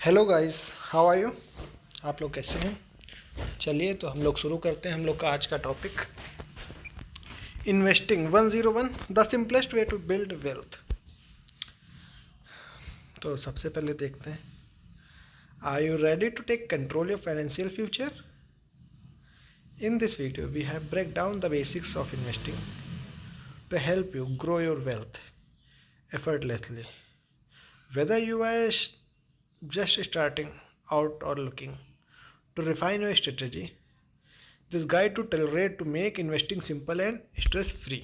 Hello guys, how are you. आप लोग कैसे हैं? चलिए तो हम लोग शुरू करते हैं हम लोग का आज का topic, investing 101 the simplest way to build wealth. तो सबसे पहले देखते हैं, are you ready to take control your financial future? In this video we have break down the basics of investing to help you grow your wealth effortlessly. Whether you are just starting out or looking to refine your strategy, this guide to tailor to make investing simple and stress free.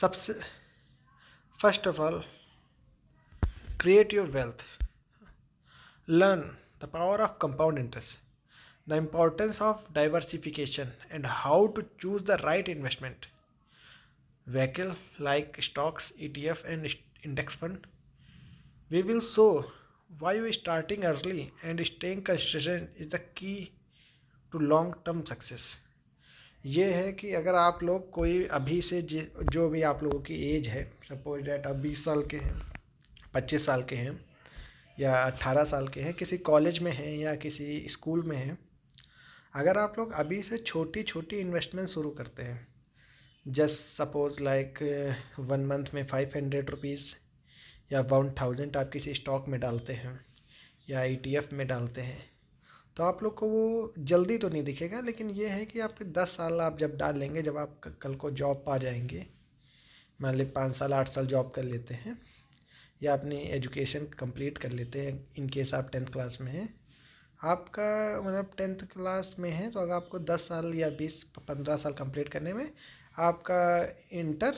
सबसे first of all, create your wealth. Learn the power of compound interest, the importance of diversification, and how to choose the right investment vehicle like stocks, ETF, and index fund. We will show why starting early and staying consistent is the key to long term success. ये है कि अगर आप लोग कोई अभी से जो भी आप लोगों की एज है, सपोज डैट आप 20 साल के हैं, 25 साल के हैं या 18 साल के हैं, किसी कॉलेज में हैं या किसी स्कूल में हैं, अगर आप लोग अभी से छोटी छोटी इन्वेस्टमेंट शुरू करते हैं, जस्ट सपोज लाइक 1 मंथ में 500 रुपीज़ या 1000 आप किसी स्टॉक में डालते हैं या ETF में डालते हैं, तो आप लोग को वो जल्दी तो नहीं दिखेगा, लेकिन ये है कि आपके 10 साल आप जब डाल लेंगे, जब आप कल को जॉब पा जाएंगे, मान ली 5 साल 8 साल जॉब कर लेते हैं या अपनी एजुकेशन कंप्लीट कर लेते हैं, इन केस आप 10th क्लास में हैं, आपका मतलब 10th क्लास में है तो अगर आपको 10 साल या 20-15 साल कंप्लीट करने में आपका इंटर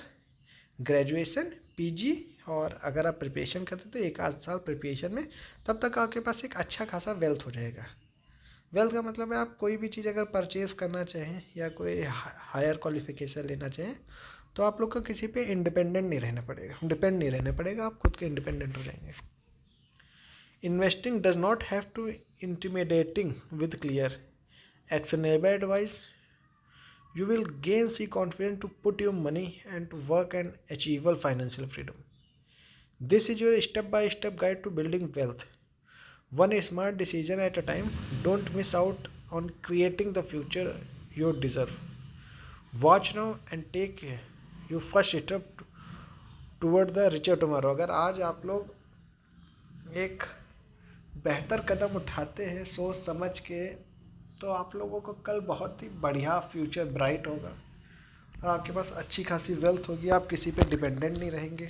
ग्रेजुएशन PG और अगर आप प्रिपरेशन करते तो 1 आध साल प्रिपरेशन में, तब तक आपके पास एक अच्छा खासा वेल्थ हो जाएगा। वेल्थ का मतलब है आप कोई भी चीज़ अगर परचेज़ करना चाहें या कोई हायर क्वालिफिकेशन लेना चाहें तो आप लोग को किसी पे इंडिपेंडेंट नहीं रहना पड़ेगा, डिपेंड नहीं रहना पड़ेगा, आप खुद के इंडिपेंडेंट हो जाएंगे। Investing does not have to intimidating with clear actionable advice. You will gain confidence to put your money and to work and achieve financial freedom. This is your step-by-step guide to building wealth. One smart decision at a time. Don't miss out on creating the future you deserve. Watch now and take your first step toward the richer tomorrow. अगर आज आप लोग एक बेहतर कदम उठाते हैं सोच समझ के, तो आप लोगों को कल बहुत ही बढ़िया फ्यूचर ब्राइट होगा और आपके पास अच्छी खासी वेल्थ होगी, आप किसी पे डिपेंडेंट नहीं रहेंगे।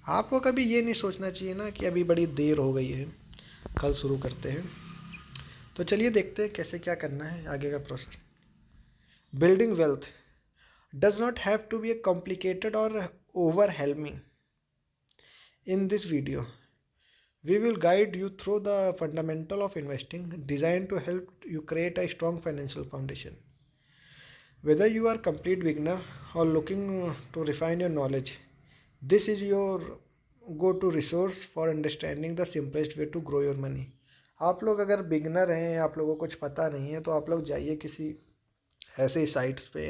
आपको कभी ये नहीं सोचना चाहिए ना कि अभी बड़ी देर हो गई है, कल शुरू करते हैं। तो चलिए देखते हैं कैसे क्या करना है आगे का process. Building wealth does not have to be a complicated और overwhelming. In this video we will guide you through the fundamental of investing designed to help you create a strong financial foundation. Whether you are a complete beginner or looking to refine your knowledge, this is your go-to resource for understanding the simplest way to grow your money. आप लोग अगर beginner हैं, आप लोगों को कुछ पता नहीं है, तो आप लोग जाइए किसी ऐसे साइट्स पे,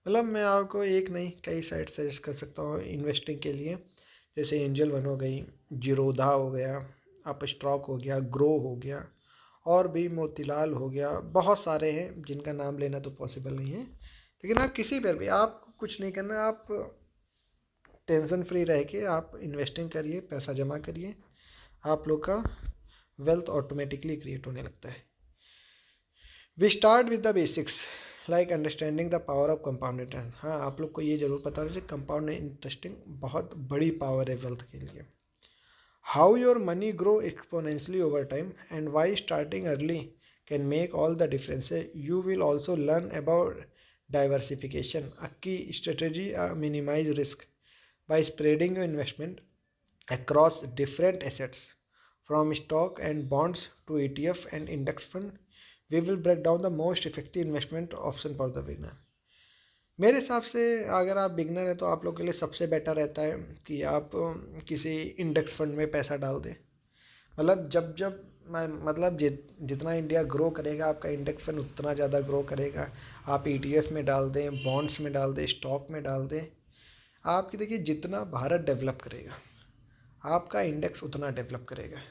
मतलब मैं आपको एक नहीं कई साइट सजेस्ट कर सकता हूँ इन्वेस्टिंग के लिए, जैसे एंजल वन हो गई, जीरोधा हो गया, अपस्टॉक हो गया, ग्रो हो गया, और भी मोतीलाल हो गया, बहुत सारे हैं जिनका नाम लेना तो पॉसिबल नहीं है। लेकिन आप किसी पर भी, आपको कुछ नहीं करना, आप टेंशन फ्री रह के आप इन्वेस्टिंग करिए, पैसा जमा करिए, आप लोग का वेल्थ ऑटोमेटिकली क्रिएट होने लगता है। We start with the basics like understanding the power of compound interest. हाँ, आप लोग को ये जरूर पता होना चाहिए कंपाउंड इंटरेस्टिंग बहुत बड़ी पावर है वेल्थ के लिए. How your money grow exponentially over time and why starting early can make all the difference. You will also learn about diversification, a key strategy minimize risk by spreading your investment across different assets from stock and bonds to ETF and index fund. We will break down the most effective investment option for the beginner. मेरे हिसाब से अगर आप beginner हैं तो आप लोग के लिए सबसे बेटर रहता है कि आप किसी इंडेक्स फंड में पैसा डाल दें. मतलब जब मतलब जितना इंडिया ग्रो करेगा आपका इंडेक्स फंड उतना ज़्यादा ग्रो करेगा. आप ETF में डाल दें, बॉन्ड्स में डाल दें, स्टॉक में डाल दें, आपकी देखिए जितना भारत डेवलप करेगा आपका इंडेक्स उतना डेवलप करेगा,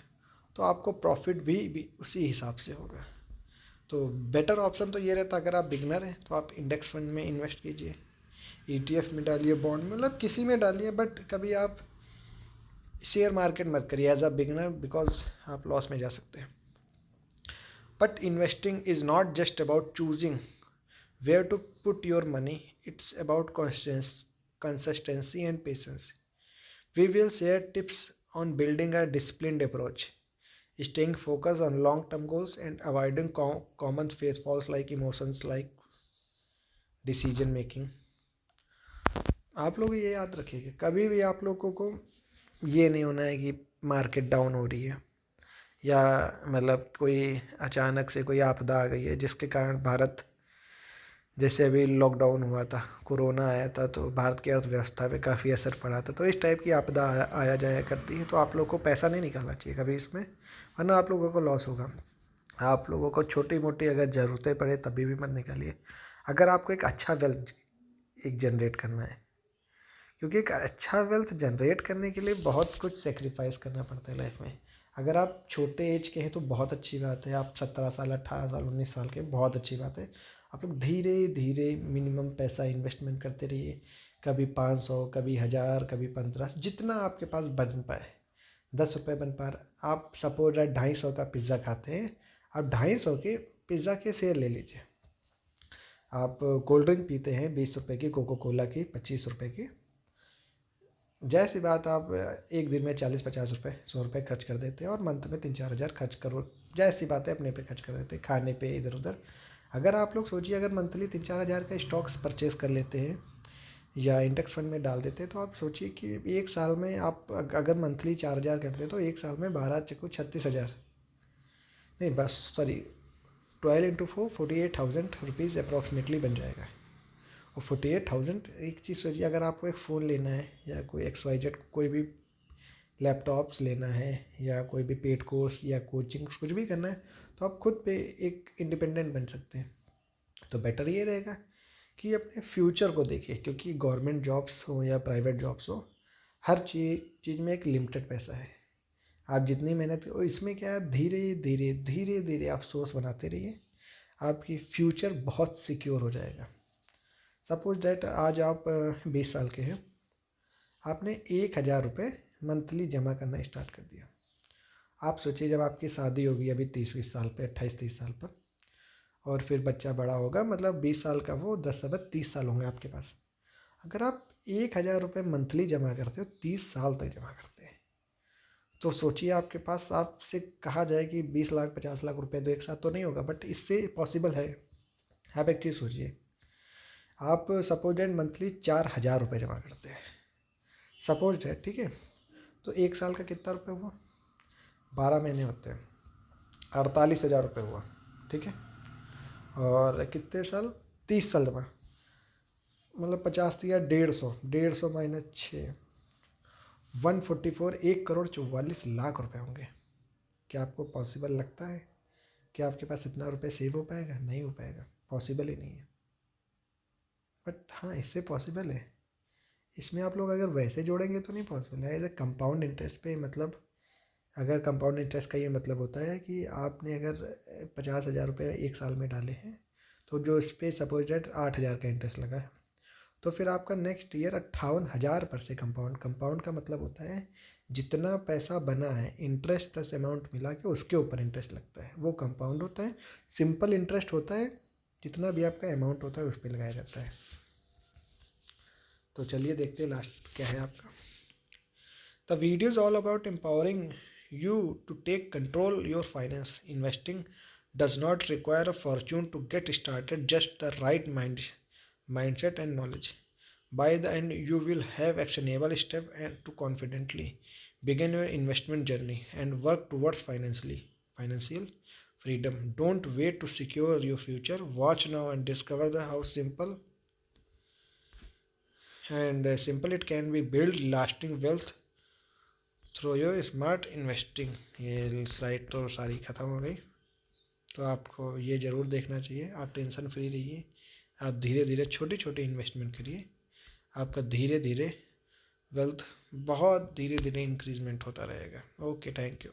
तो आपको प्रॉफिट भी उसी हिसाब से होगा। तो बेटर ऑप्शन तो ये रहता, अगर आप बिगनर हैं तो आप इंडेक्स फंड में इन्वेस्ट कीजिए, ईटीएफ में डालिए, बॉन्ड में, मतलब किसी में डालिए, बट कभी आप शेयर मार्केट मत करिए एज अ बिगनर, बिकॉज आप लॉस में जा सकते हैं। But investing is not just about choosing where to put your money, it's about consistency and patience. We will share tips on building a disciplined approach, staying focused on long term goals, and avoiding common pitfalls like emotions like decision making. आप लोग ये याद रखिएगा, कभी भी आप लोगों को ये नहीं होना है कि मार्केट डाउन हो रही है या मतलब कोई अचानक से कोई आपदा आ गई है जिसके कारण भारत, जैसे अभी लॉकडाउन हुआ था, कोरोना आया था, तो भारत की अर्थव्यवस्था पे काफ़ी असर पड़ा था। तो इस टाइप की आपदा आया जाया करती है, तो आप लोग को पैसा नहीं निकालना चाहिए कभी इसमें, वरना आप लोगों को लॉस होगा। आप लोगों को छोटी मोटी अगर ज़रूरतें पड़े तभी भी मत निकालिए, अगर आपको एक अच्छा वेल्थ एक जनरेट करना है, क्योंकि एक अच्छा वेल्थ जनरेट करने के लिए बहुत कुछ सेक्रीफाइस करना पड़ता है लाइफ में। अगर आप छोटे एज के हैं तो बहुत अच्छी बात है, आप 17 साल 18 साल 19 साल के, बहुत अच्छी बात है। आप लोग धीरे धीरे मिनिमम पैसा इन्वेस्टमेंट करते रहिए, कभी 500, कभी 1000, कभी 15, जितना आपके पास बन पाए। 10 रुपये बन पा रहा, आप सपोज 250 का पिज़्ज़ा खाते हैं, आप 250 के पिज़्ज़ा के शेयर ले लीजिए। आप कोल्ड ड्रिंक पीते हैं 20 रुपये की, कोको कोला की 25 रुपये की, जैसी बात आप एक दिन में 40-50 रुपये 100 रुपये खर्च कर देते हैं और मंथ में 3-4 हज़ार खर्च करो, जैसी बात है अपने पे खर्च कर देते हैं, खाने पे इधर उधर। अगर आप लोग सोचिए, अगर मंथली 3-4 हज़ार का स्टॉक्स परचेज़ कर लेते हैं या इंडेक्स फंड में डाल देते हैं, तो आप सोचिए कि एक साल में आप अगर मंथली 4 हज़ार करते हैं तो एक साल में 12 चक्कू 36 हज़ार, नहीं बस सॉरी 12 × 4 48,000 रुपीज़ अप्रॉक्सीमेटली बन जाएगा। और 48,000, एक चीज़ सोचिए, अगर आपको एक फ़ोन लेना है या कोई XYZ कोई भी लैपटॉप्स लेना है या कोई भी पेड कोर्स या कोचिंग्स कुछ भी करना है, तो आप खुद पे एक इंडिपेंडेंट बन सकते हैं। तो बेटर ये रहेगा कि अपने फ्यूचर को देखिए, क्योंकि गवर्नमेंट जॉब्स हो या प्राइवेट जॉब्स हो, हर चीज़ में एक लिमिटेड पैसा है। आप जितनी मेहनत, इसमें क्या है, धीरे धीरे धीरे धीरे आप सोर्स बनाते रहिए, आपकी फ्यूचर बहुत सिक्योर हो जाएगा। सपोज डैट आज आप 20 साल के हैं, आपने 1,000 रुपये मंथली जमा करना स्टार्ट कर दिया। आप सोचिए जब आपकी शादी होगी अभी 30-20 साल पे, 28-30 साल पर, और फिर बच्चा बड़ा होगा, मतलब 20 साल का वो 10-30 साल होंगे आपके पास। अगर आप 1,000 रुपये मंथली जमा करते हो, 30 साल तक जमा करते हैं, तो सोचिए आपके पास, आपसे कहा जाए कि 20 लाख 50 लाख रुपए तो एक साथ तो नहीं होगा, बट इससे पॉसिबल है। आप एक चीज़ सोचिए, आप सपोज डेट मंथली 4,000 रुपये जमा करते हैं, सपोज डेट, ठीक है, तो एक साल का कितना रुपये हुआ, 12 महीने होते हैं, 48,000 रुपये हुआ, ठीक है। और कितने साल, 30 साल जमा, मतलब 50 या 150 माइनस 6, 144, 1,44,00,000 रुपये होंगे। क्या आपको पॉसिबल लगता है कि आपके पास इतना रुपये सेव हो पाएगा? नहीं हो पाएगा, पॉसिबल ही नहीं है। बट हाँ, इससे पॉसिबल है। इसमें आप लोग अगर वैसे जोड़ेंगे तो नहीं पॉसिबल है, एज ए कंपाउंड इंटरेस्ट पे। मतलब अगर कंपाउंड इंटरेस्ट का ये मतलब होता है कि आपने अगर 50,000 रुपये एक साल में डाले हैं, तो जो इस पर सपोज डेट 8,000 का इंटरेस्ट लगा है, तो फिर आपका नेक्स्ट ईयर 58,000 पर से कंपाउंड का मतलब होता है जितना पैसा बना है, इंटरेस्ट प्लस अमाउंट मिला के उसके ऊपर इंटरेस्ट लगता है, वो कंपाउंड होता है। सिंपल इंटरेस्ट होता है, जितना भी आपका अमाउंट होता है उस पर लगाया जाता है। तो चलिए देखते हैं लास्ट क्या है आपका। The video is all about empowering you to take control your finance. Investing does not require a fortune to get started, just the right mindset and knowledge. By the end, you will have actionable steps and to confidently begin your investment journey and work towards financial freedom. Don't wait to secure your future. Watch now and discover the how simple it can be build lasting wealth through your smart investing. ये slide तो सारी ख़त्म हो गई, तो आपको ये ज़रूर देखना चाहिए। आप टेंशन फ्री रहिए, आप धीरे धीरे छोटी छोटी इन्वेस्टमेंट करिए, आपका धीरे धीरे वेल्थ बहुत धीरे धीरे इंक्रीजमेंट होता रहेगा। Okay, thank you.